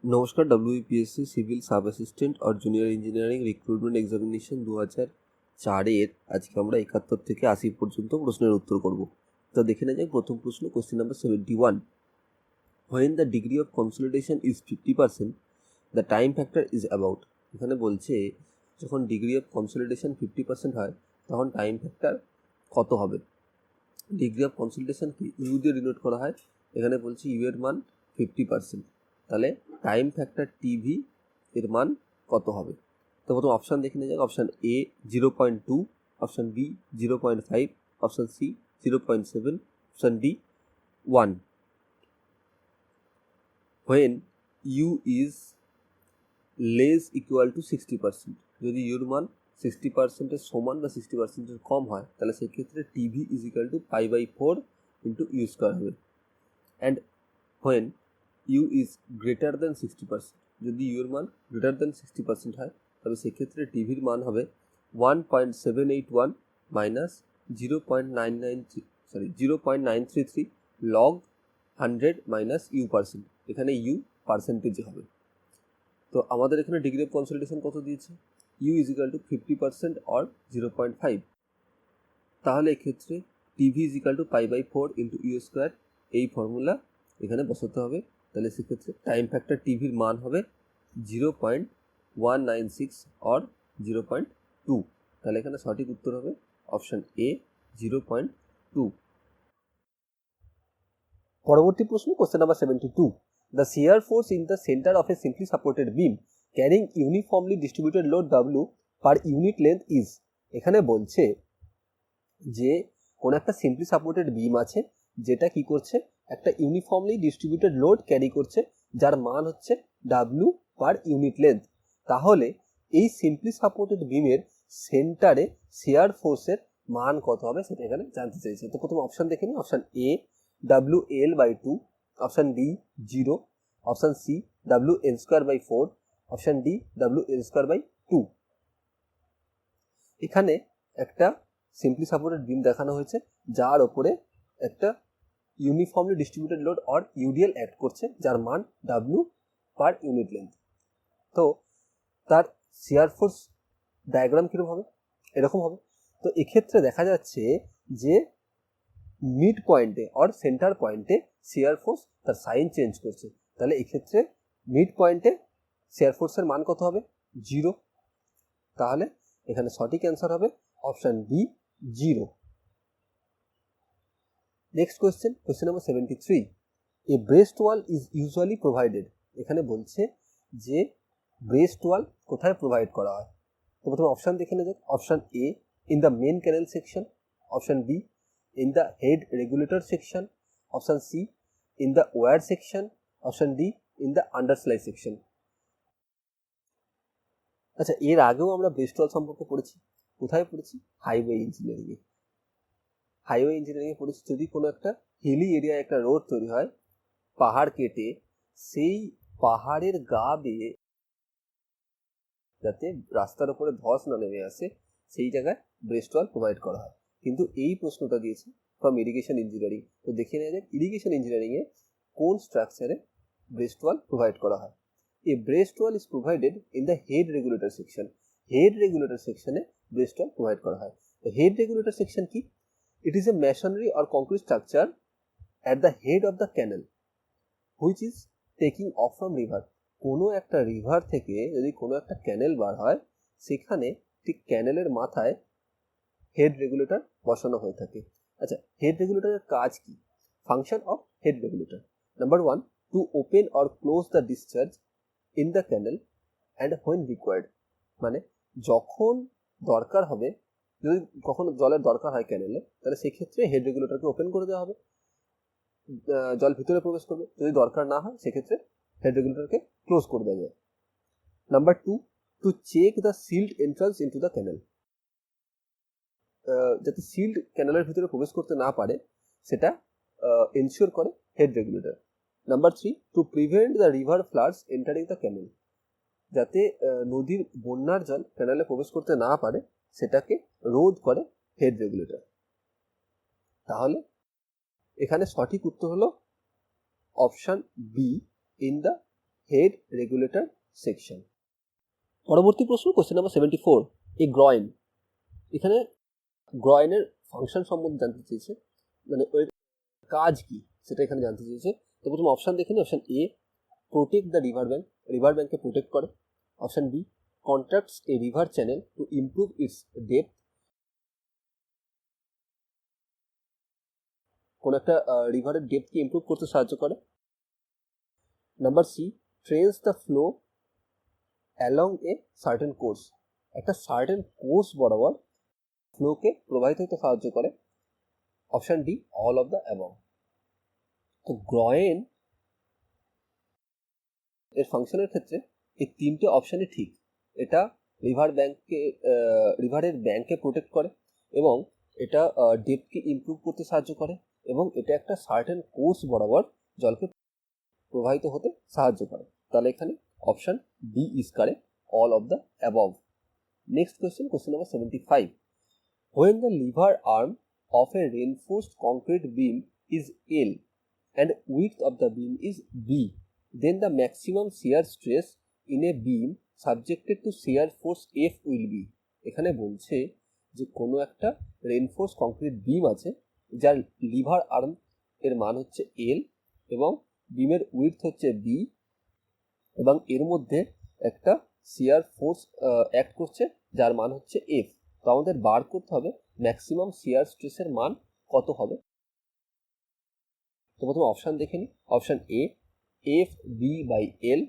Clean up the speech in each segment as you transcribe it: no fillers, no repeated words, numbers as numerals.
নমস্কার, WBPSC civil sub assistant আর junior engineering recruitment examination 2004-এর আজকে আমরা 71 থেকে 80 পর্যন্ত প্রশ্নের উত্তর করব। তো দেখে নেওয়া যাক প্রথম প্রশ্ন, question number 71। When the degree of consolidation is 50%, the time factor is about. এখানে বলছে যখন ডিগ্রি অফ কনসলিডেশন 50% হয় তখন টাইম ফ্যাক্টর কত হবে। ডিগ্রি অফ কনসলিডেশনকে ইউ দিয়ে ডিনোট করা হয়, এখানে বলছে ইউ এর মান 50%, তাহলে টাইম ফ্যাক্টর টিভি এর মান কত হবে। তো প্রথম অপশান দেখে নেওয়া যাক। Option A 0.2, option B 0.5, option C 0.7, option D 1। When you is less equal to 60%, যদি ইউর মান 60%-এর সমান বা 60%-এর কম হয় তাহলে সেক্ষেত্রে TV is equal to π/4 into U square হবে। And when you is greater than 60%, যদি ইউর মান গ্রেটার দ্যান 60% হয় তবে সেক্ষেত্রে টিভির মান হবে 1.781 minus 0.933 log 100 minus U percent, এখানে ইউ পার্সেন্টেজে হবে। তো আমাদের এখানে ডিগ্রি অফ কনসলিডেশন কত দিয়েছে, U is equal to 50% or 0.5, তাহলে এক্ষেত্রে TV is equal to π/4 into U square, এই ফর্মুলা এখানে বসাতে হবে। তাহলে সেক্ষেত্রে টাইম ফ্যাক্টর টিভির মান হবে 0.196 অর 0.2, তাহলে এখানে সঠিক উত্তর হবে অপশান এ 0.2। পরবর্তী প্রশ্ন, question number 72। The shear force in the centre of A simply supported beam carrying uniformly distributed load W per unit length is. এখানে বলছে যে কোন একটা সিম্পলি সাপোর্টেড বিম আছে যেটা কি করছে, একটা ইউনিফর্মলি ডিস্ট্রিবিউটেড লোড ক্যারি করছে যার মান হচ্ছে W পার ইউনিট লেন্থ। তাহলে এই সিম্পলি সাপোর্টেড বিমের সেন্টারে শিয়ার ফোর্সের মান কত হবে সেটা এখানে জানতে চাইছে। তো প্রথম অপশান দেখে নিই। Option A WL/2, option B 0, option C WL²/4, option D WL²/2। এখানে একটা সিম্পলি সাপোর্টেড বিম দেখানো হয়েছে যার ওপরে একটা uniformly distributed load or UDL act করছে যার মান W পার ইউনিট লেন্থ। তো তার শিয়ার ফোর্স ডায়াগ্রাম কীরকম হবে, এরকম হবে। তো এক্ষেত্রে দেখা যাচ্ছে যে মিড পয়েন্টে অর সেন্টার পয়েন্টে শিয়ার ফোর্স তার সাইন চেঞ্জ করছে, তাহলে এক্ষেত্রে মিড পয়েন্টে শিয়ার ফোর্সের মান কত হবে, 0। তাহলে এখানে সঠিক অ্যান্সার হবে option B 0। Next question, question number 73। A breast wall is usually provided. এখানে বলছে যে ব্রেস্ট ওয়াল কোথায় প্রোভাইড করা হয়। তো প্রথমে অপশান দেখে নেওয়া যাক। Option A in the main canal section, option B in the head regulator section, option C in the weir section, option D in the undersluice section. আচ্ছা, এর আগেও আমরা ব্রেস্ট ওয়াল সম্পর্কে পড়েছি। কোথায় পড়েছি? হাইওয়ে ইঞ্জিনিয়ারিংয়ে। হাইওয়ে ইঞ্জিনিয়ারিংয়ে পড়েছি যদি কোনো একটা হিলি এরিয়ায় একটা রোড তৈরি হয় পাহাড় কেটে, সেই পাহাড়ের গা বেয়ে যাতে রাস্তার উপরে ধস না নেমে আসে সেই জায়গায় ব্রেস্ট ওয়াল প্রোভাইড করা হয়। কিন্তু এই প্রশ্নটা দিয়েছে ফ্রম ইরিগেশন ইঞ্জিনিয়ারিং। তো দেখে নেওয়া যাক ইরিগেশন ইঞ্জিনিয়ারিংয়ে কোন স্ট্রাকচারে ব্রেস্ট ওয়াল প্রোভাইড করা হয়। A breast wall is provided in the head regulator section. Head regulator সেকশনে ব্রেস্ট ওয়াল প্রোভাইড করা হয়। তো হেড রেগুলেটর সেকশন কি? It is a masonry or concrete structure at the head of the canal which is taking off from river। কোনো একটা river থেকে যদি কোনো একটা ক্যানেল বার হয় সেখানে ঠিক ক্যানেলের মাথায় হেড রেগুলেটর বসানো হয়ে থাকে। আচ্ছা, হেড রেগুলেটরের কাজ কি? Function of head regulator, number 1 to open or close the discharge in the canal and when required. মানে যখন দরকার হবে, যদি কখনো জলের দরকার হয় ক্যানেলে তাহলে সেক্ষেত্রে হেড রেগুলেটরকে ওপেন করে দেওয়া হবে, জল ভিতরে প্রবেশ করবে। যদি দরকার না হয় সেক্ষেত্রে হেড রেগুলেটরকে ক্লোজ করে দেওয়া যায়। Number 2 to check the sealed entrance into the canal. যাতে সিল্ড ক্যানেলের ভিতরে প্রবেশ করতে না পারে সেটা এনশিওর করে head regulator. Number 3 to prevent the river floods entering the canal. যাতে নদীর বন্যার জল ক্যানেলে প্রবেশ করতে না পারে সেটাকে রোধ করে হেড রেগুলেটর। তাহলে এখানে সঠিক উত্তর হলো option B in the head regulator section. পরবর্তী প্রশ্ন কোশ্চেন নাম্বার 74, এ গ্রয়েন। এখানে গ্রয়েনের ফাংশন সম্বন্ধে জানতে চেয়েছে, মানে ওর কাজ কি সেটা এখানে জানতে চেয়েছে। তো প্রথম অপশান দেখে নিই। Option A, protect the river bank, river ব্যাঙ্ককে প্রোটেক্ট করে। Option B, contracts a river channel to improve its depth, কোনো একটা রিভারের ডেপথকে ইমপ্রুভ করতে সাহায্য করে। Number C, trains the flow along a certain course, একটা সার্টেন কোর্স বরাবর ফ্লোকে প্রবাহিত হতে সাহায্য করে। Option D, all of the above. তো গ্রয়েন এর ফাংশনের ক্ষেত্রে এই তিনটে অপশানই ঠিক। এটা রিভারের ব্যাঙ্ককে প্রোটেক্ট করে, এবং এটা ডেপথকে ইমপ্রুভ করতে সাহায্য করে, এবং এটা একটা সার্টেন কোর্স বরাবর জলকে প্রবাহিত হতে সাহায্য করে। তাহলে এখানে option B is correct, all of the above. Next question, question number 75, when the lever arm of a reinforced concrete beam is L and width of the beam is B, then the maximum shear stress in a beam subjected to shear force F will be। এখানে বলছে যে কোনো একটা reinforce concrete বিম আছে যার liver arm এর মান হচ্ছে L এবং বিমের উইডথ হচ্ছে B, এবং এর মধ্যে একটা শিয়ার ফোর্স অ্যাক্ট করছে যার মান হচ্ছে F। তো আমাদের বার করতে হবে ম্যাক্সিমাম শিয়ার স্ট্রেসের মান কত হবে। তো প্রথমে অপশান দেখে নিই। Option A, F B by L.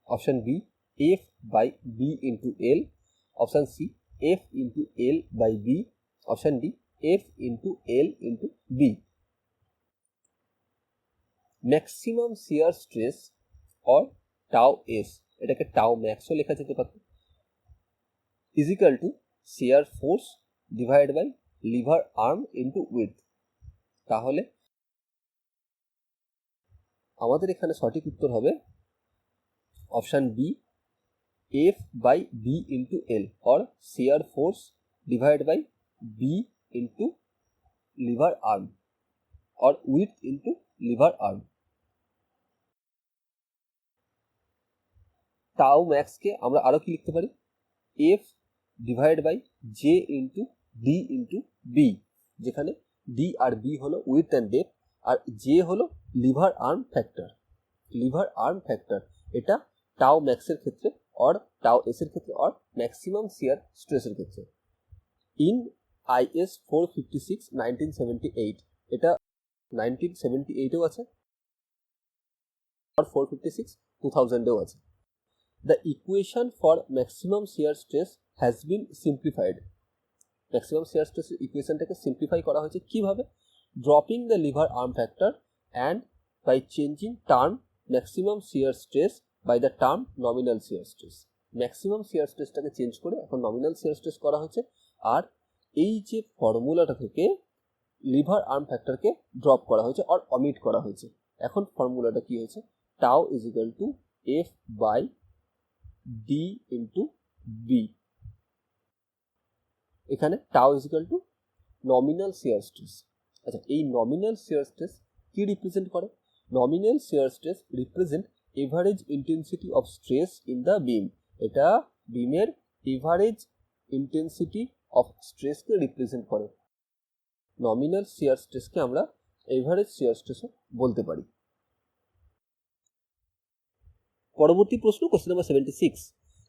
Option B, F by B into L. Option C, F into L by B. Option D, F into L into B. Maximum shear stress or tau S, এটাকে tau ম্যাক্সও লেখা যেতে পারত, is equal to shear force divide by lever arm into width. তাহলে আমাদের এখানে সঠিক উত্তর হবে option B, F by B into L, or shear force divide by B into lever arm, or width into lever arm. Tau ম্যাক্সকে আমরা আরও কি লিখতে পারি, F divide by J into D into B, যেখানে ডি আর B হলো width and depth, আর জে হলো lever arm factor. Lever arm factor এটা টাও ম্যাক্সের ক্ষেত্রে, অর টাও এস এর ক্ষেত্রে, অর ম্যাক্সিমাম শিয়ার স্ট্রেসের ক্ষেত্রে। ইন IS 456 1978, এটা 1978-এও আছে, আর 456 2000-এও আছে। The equation for maximum shear stress has been simplified. Maximum shear স্ট্রেসের ইকুয়েশনটাকে সিম্পলিফাই করা হয়েছে কিভাবে, dropping the lever arm factor and by changing term maximum shear stress by the term nominal shear stress. Maximum shear স্ট্রেসটাকে change করে এখন nominal shear stress করা হয়েছে, আর এই যে ফর্মুলাটা থেকে লিভার আর্ম ফ্যাক্টরকে ড্রপ করা হয়েছে আর অমিট করা হয়েছে। এখন ফর্মুলাটা কি হয়েছে, tau is equal to F by D into B. এখানে tau is equal to nominal shear stress. আচ্ছা, এই নমিনাল শিয়ার স্ট্রেস কি রিপ্রেজেন্ট করে, nominal shear stress represent average intensity of stress in the beam. এটা বিমের average intensity of স্ট্রেসকে represent করে। Nominal shear স্ট্রেসকে আমরা এভারেজ শিয়ার স্ট্রেসও বলতে পারি। পরবর্তী প্রশ্ন, question number 76,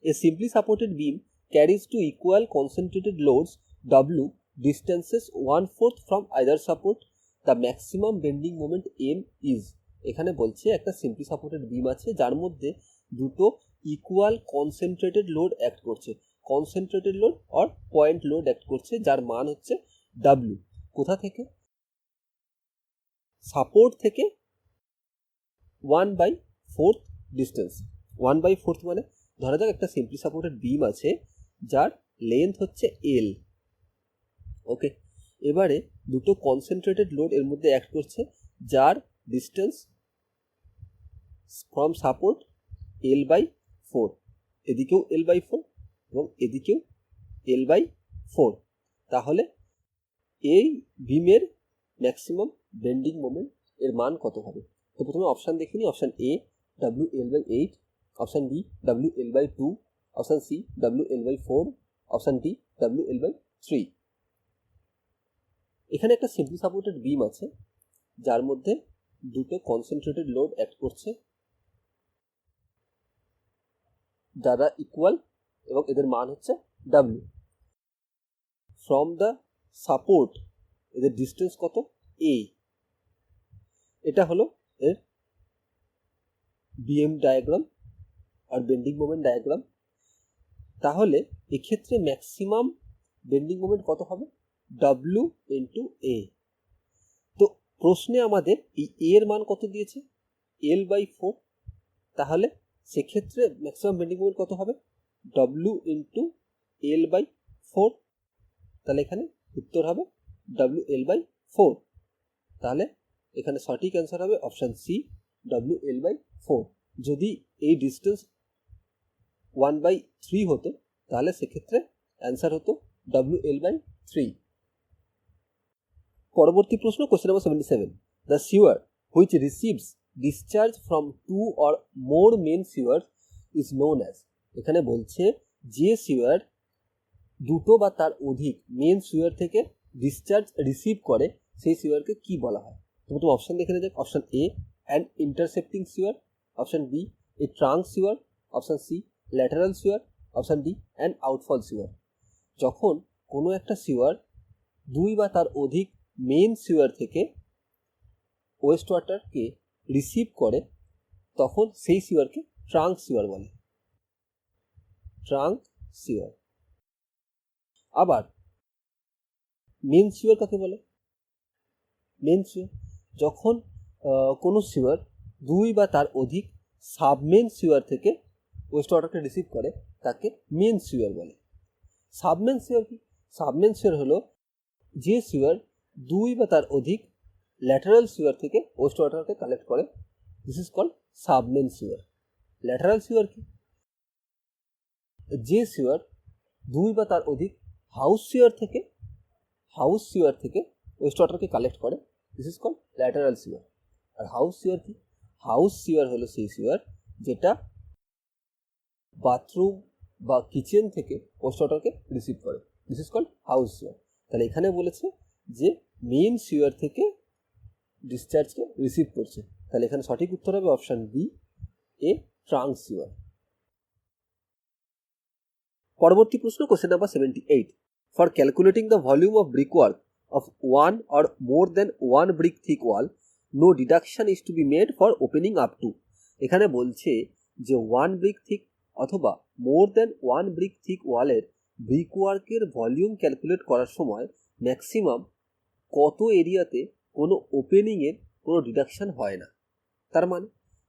a simply supported beam carries two equal concentrated loads W distances 1/4 from either support, the maximum bending moment M is। এখানে বলছে একটা সিম্পলি সাপোর্টেড বিম আছে যার মধ্যে দুটো ইকুয়াল কনসেন্ট্রেটেড লোড অ্যাক্ট করছে, কনসেন্ট্রেটেড লোড আর পয়েন্ট লোড অ্যাক্ট করছে, যার মান হচ্ছে W। কোথা থেকে, সাপোর্ট থেকে 1/4 ডিস্টেন্স। 1/4 মানে ধরা যাক একটা সিম্পলি সাপোর্টেড বিম আছে যার লেন্থ হচ্ছে L। ওকে, এবারে দুটো কনসেন্ট্রেটেড লোড এর মধ্যে অ্যাক্ট করছে যার ডিস্টেন্স ফ্রম সাপোর্ট L/4, এদিকেও L/4 এবং এদিকেও L/4। তাহলে এই বিমের ম্যাক্সিমাম বেন্ডিং মোমেন্ট এর মান কত হবে। তো প্রথমে অপশান দেখে নিই। Option A, WL/8, option B WL/2, option C WL/4, option D WL/3। এখানে একটা সিম্পলি সাপোর্টেড বিম আছে যার মধ্যে দুটো কনসেন্ট্রেটেড লোড অ্যাক্ট করছে যারা ইকুয়াল এবং এদের মান হচ্ছে W। ফ্রম দ্য সাপোর্ট এদের ডিস্টেন্স কত? A। এটা হলো এর বিএম ডায়াগ্রাম আর বেন্ডিং মোমেন্ট ডায়াগ্রাম। তাহলে এক্ষেত্রে ম্যাক্সিমাম বেন্ডিং মোমেন্ট কত হবে? W/A। তো প্রশ্নে আমাদের এই A এর মান কত দিয়েছে? L/4। তাহলে সেক্ষেত্রে ম্যাক্সিমাম বেন্ডিং মোমেন্ট কত হবে? W/L/4। তাহলে এখানে উত্তর হবে WL/4। তাহলে এখানে সঠিক অ্যান্সার হবে অপশান সি WL/4। যদি এই ডিস্টেন্স 1/3 হতো তাহলে সেক্ষেত্রে অ্যান্সার হতো WL/3। পরবর্তী প্রশ্ন, question number 77। The sewer which receives discharge from 2 or more main sewers is known as. এখানে বলছে যে সিওয়ার দুটো বা তার অধিক মেন সিওয়ার থেকে ডিসচার্জ রিসিভ করে সেই সিওয়ারকে কি বলা হয়? প্রথম অপশান দেখে নেওয়া যাক। Option A an intercepting sewer, option B a trunk sewer, option C lateral sewer, option D an outfall sewer. যখন কোনো একটা সিওয়ার দুই বা তার অধিক মেন সিওয়ার থেকে ওয়েস্ট ওয়াটারকে রিসিভ করে তখন সেই সিওয়ারকে ট্রাঙ্ক সিওয়ার বলে। ট্রাঙ্ক সিওয়ার। আবার মেন সিওয়ার কাকে বলে? মেন সিওয়ার যখন কোনো সিওয়ার দুই বা তার অধিক সাবমেন সিওয়ার থেকে ওয়েস্ট ওয়াটারকে রিসিভ করে তাকে মেন সিওয়ার বলে। সাবমেন সিওয়ার কি? সাবমেন সিওয়ার হলো যে সিওয়ার দুই বা তার অধিক ল্যাটারাল সিওয়ার থেকে ওয়েস্ট ওয়াটারকে কালেক্ট করে, this is called submain sewer. Lateral sewer কি? যে সিওয়ার দুই বা তার অধিক হাউস সিওয়ার থেকে ওয়েস্ট ওয়াটারকে কালেক্ট করে, this is called lateral sewer. আর হাউস সিওয়ার কি? হাউস সিওয়ার হলো সেই সিওয়ার যেটা বাথরুম বা কিচেন থেকে ওয়েস্ট ওয়াটারকে রিসিভ করে, দিস ইজ কল্ড হাউস সিওয়ার। তাহলে এখানে বলেছে যে মেন সিওয়ার থেকে ডিসচার্জকে রিসিভ করছে, তাহলে এখানে সঠিক উত্তর হবে অপশান বি এ ট্রাঙ্ক সিওয়ার। পরবর্তী প্রশ্ন, question number 78। For calculating the volume of brick work of one or more than one brick thick wall, no deduction is to be made for opening up to। এখানে বলছে যে 1 brick thick অথবা more than 1 brick thick ওয়ালের brick ওয়ার্কের volume calculate করার সময় maximum কত এরিয়াতে কোনো ওপেনিংয়ের কোনো ডিডাকশান হয় না।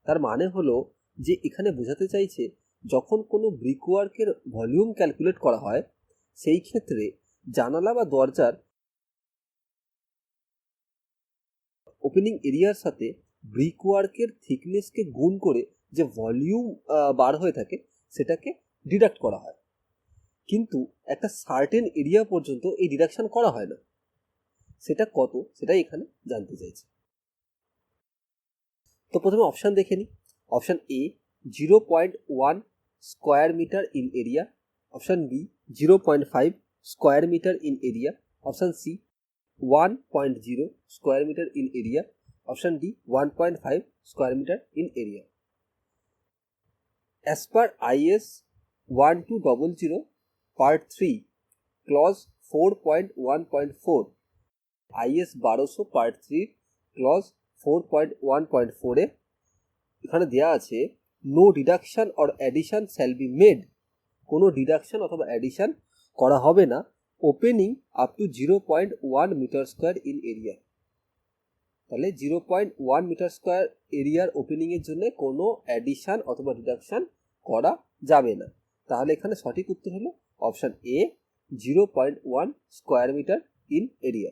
তার মানে হলো যে এখানে বোঝাতে চাইছে যখন কোনো ব্রিক ওয়ার্কের ভলিউম ক্যালকুলেট করা হয় সেই ক্ষেত্রে জানালা বা দরজার ওপেনিং এরিয়ার সাথে ব্রিক ওয়ার্কের থিকনেসকে গুণ করে যে ভলিউম বার হয়ে থাকে সেটাকে ডিডাক্ট করা হয়, কিন্তু একটা সার্টেন এরিয়া পর্যন্ত এই ডিডাকশন করা হয় না। সেটা কত সেটাই এখানে জানতে চাইছে। তো প্রথমে অপশান দেখে নিই। Option A 0.1 square metre in area, option B 0.5 square metre in area, option C 1.0 square metre in area, option D 1.5 square metre in area. As per IS 1200 part 3 clause 4.1.4, IS 1200 part 3 clause 4.1.4 এ এখানে দেওয়া আছে no deduction or addition shall be made. কোনো deduction অথবা addition করা হবে না opening up to 0.1 metre square in area. তাহলে 0.1 মিটার স্কোয়ার এরিয়ার ওপেনিংয়ের জন্য কোনো অ্যাডিশন অথবা ডিডাকশন করা যাবে না। তাহলে এখানে সঠিক উত্তর হলো option A 0.1 square metre in area.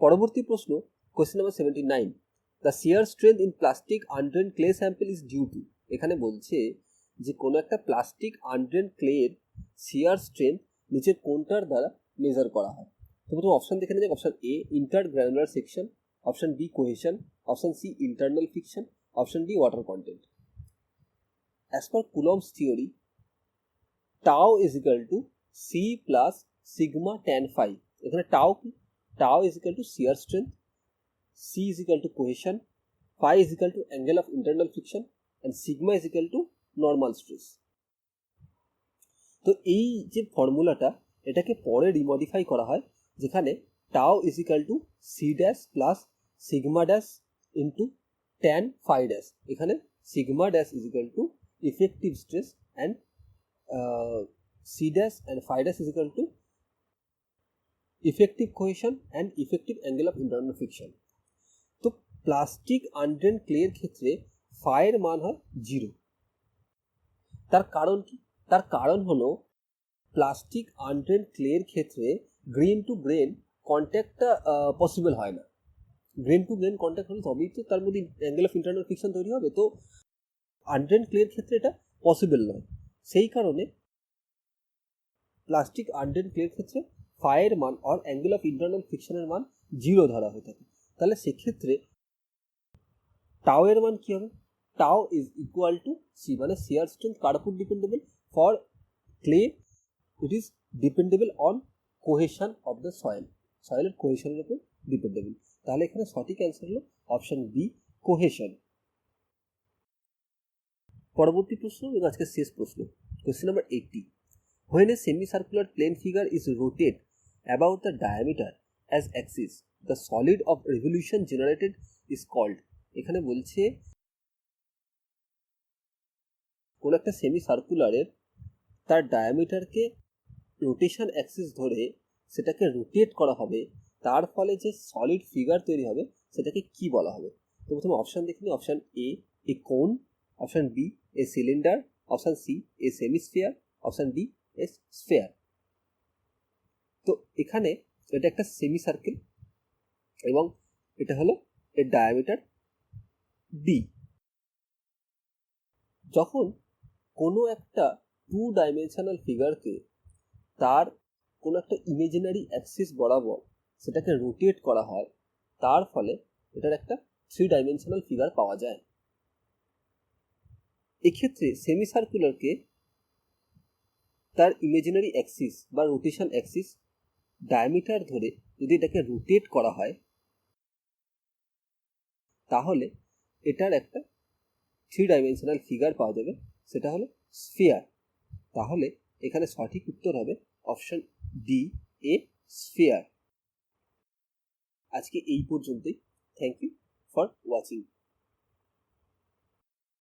পরবর্তী প্রশ্ন, question number 79। The shear strength in plastic undrained clay sample is due to. এখানে বলছে যে কোনো একটা প্লাস্টিক আনড্রেন ক্লের শিয়ার স্ট্রেংথ নিচের কোনটার দ্বারা মেজার করা হয়? তো প্রথম অপশান দেখে নেওয়া যাক। Option A inter granular section, option B cohesion, option C internal friction, option D water content. as per Coulomb's theory, tau is equal to c plus sigma tan phi. এখানে tau কি? Tau is equal to shear strength, c is equal to cohesion, phi is equal to angle of internal friction, and sigma is equal to normal stress. তো এই যে ফর্মুলাটা, এটাকে পরে রিমডিফাই করা হয়, যেখানে tau is equal to c dash plus sigma dash into tan phi dash. এখানে sigma dash is equal to effective stress and c dash and phi dash is equal to effective cohesion and effective angle of internal friction. তো plastic আনড্রেন ক্লের ক্ষেত্রে phi এর মান হয় 0। তার কারণ কি? তার কারণ হলো প্লাস্টিক আনড্রেন ক্লের ক্ষেত্রে গ্রেন টু গ্রেন কন্ট্যাক্টটা পসিবল হয় না। গ্রেন টু গ্রেন কন্ট্যাক্ট হলে তবেই তো তার মধ্যে অ্যাঙ্গেল অফ ইন্টারনাল ফ্রিকশন তৈরি হবে। তো আনড্রেন ক্লের ক্ষেত্রে এটা পসিবল নয়। সেই কারণে প্লাস্টিক আনড্রেন ক্লের ক্ষেত্রে phi এর মান আর অ্যাঙ্গেল অফ ইন্টারনাল ফ্রিকশনের মান 0 ধরা হয়ে থাকে। তাহলে সেক্ষেত্রে টাও এর মান কি হবে? টাও ইজ ইকুয়াল টু সি, মানে শিয়ার স্ট্রেংথ কার উপর dependable? For clay it is dependable on cohesion of the soil, সয়েলের কোহেশনের উপর ডিপেন্ডেবল। তাহলে এখানে সঠিক অ্যান্সার হলো অপশন বি, কোহেশন। পরবর্তী প্রশ্ন এবং আজকের শেষ প্রশ্ন, question number 80। When a semicircular plane figure is rotated about the diameter as axis, the solid of revolution generated is called. এখানে বলছে কোন একটা সেমি সার্কুলারের তার ডায়ামিটারকে রোটেশন অ্যাক্সিস ধরে সেটাকে রোটেট করা হবে, তার ফলে যে সলিড ফিগার তৈরি হবে সেটাকে কি বলা হবে? তো প্রথমে অপশন দেখি। Option A cone, option B a cylinder, option C a hemisphere, option D a sphere. তো এখানে এটা একটা সেমি সার্কেল এবং এটা হলো এর ডায়ামিটার ডি। যখন কোনো একটা 2 ডাইমেনশনাল ফিগারকে তার কোনো একটা ইমেজিনারি অ্যাক্সিস বরাবর সেটাকে রোটেট করা হয়, তার ফলে এটার একটা 3 ডাইমেনশনাল ফিগার পাওয়া যায়। এক্ষেত্রে সেমি সার্কুলারকে তার ইমেজিনারি অ্যাক্সিস বা রোটেশন অ্যাক্সিস ডায়ামিটার ধরে যদি এটাকে রোটেট করা হয়, তাহলে এটার একটা 3 ডাইমেনশনাল ফিগার পাওয়া যাবে, সেটা হলো স্ফিয়ার। তাহলে এখানে সঠিক উত্তর হবে অপশন ডি, এ স্ফিয়ার। আজকে এই পর্যন্তই। Thank you for watching.